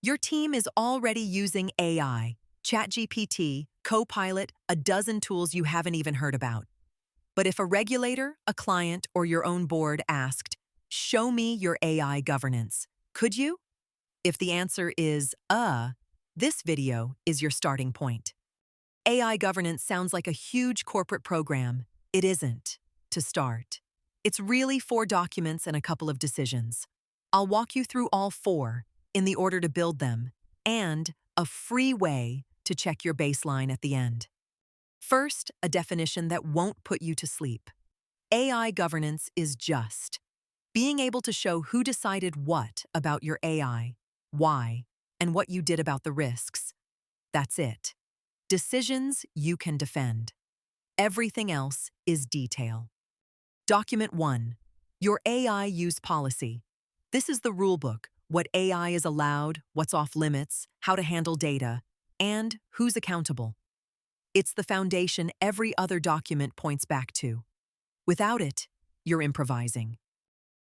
Your team is already using AI, ChatGPT, Copilot, a dozen tools you haven't even heard about. But if a regulator, a client, or your own board asked, "Show me your AI governance," could you? If the answer is, this video is your starting point. AI governance sounds like a huge corporate program. It isn't, to start. It's really 4 documents and a couple of decisions. I'll walk you through all 4 in the order to build them and a free way to check your baseline at the end. First, a definition that won't put you to sleep. AI governance is just being able to show who decided what about your AI, why, and what you did about the risks. That's it. Decisions you can defend. Everything else is detail. Document 1. Your AI use policy. This is the rulebook, what AI is allowed, what's off limits, how to handle data, and who's accountable. It's the foundation every other document points back to. Without it, you're improvising.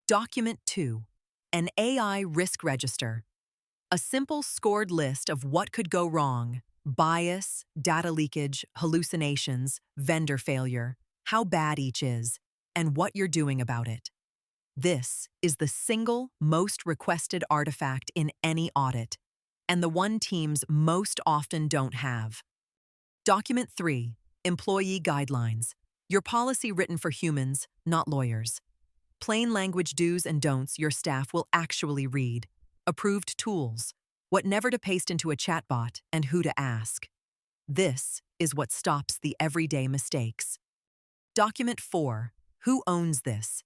Document 2. An AI risk register. A simple scored list of what could go wrong: bias, data leakage, hallucinations, vendor failure, how bad each is, and what you're doing about it. This is the single most requested artifact in any audit, and the one teams most often don't have. Document 3. Employee guidelines. Your policy written for humans, not lawyers. Plain language do's and don'ts your staff will actually read. Approved tools. What never to paste into a chatbot and who to ask. This is what stops the everyday mistakes. Document 4. Who owns this?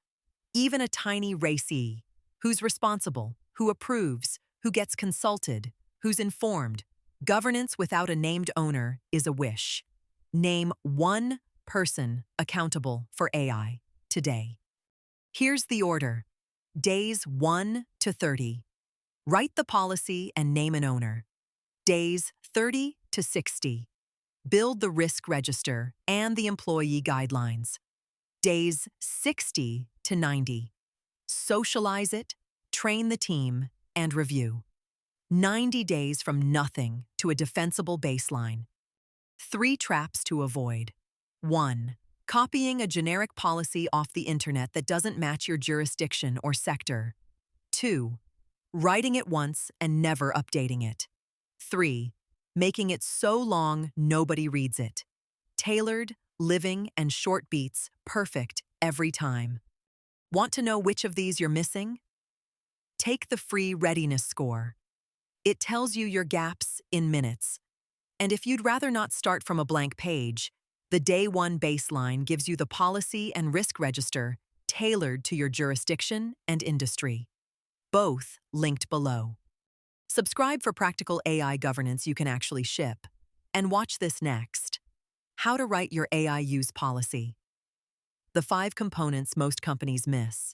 Even a tiny racee. Who's responsible? Who approves? Who gets consulted? Who's informed? Governance without a named owner is a wish. Name one person accountable for AI today. Here's the order. Days 1 to 30. Write the policy and name an owner. Days 30 to 60. Build the risk register and the employee guidelines. Days 60 to 90. Socialize it, train the team, and review. 90 days from nothing to a defensible baseline. 3 traps to avoid. 1. Copying a generic policy off the internet that doesn't match your jurisdiction or sector. 2. Writing it once and never updating it. 3. Making it so long nobody reads it. Tailored, living, and short beats, perfect every time. Want to know which of these you're missing? Take the free readiness score. It tells you your gaps in minutes. And if you'd rather not start from a blank page, the Day 1 baseline gives you the policy and risk register tailored to your jurisdiction and industry. Both linked below. Subscribe for practical AI governance you can actually ship. And watch this next. How to write your AI use policy. The 5 components most companies miss.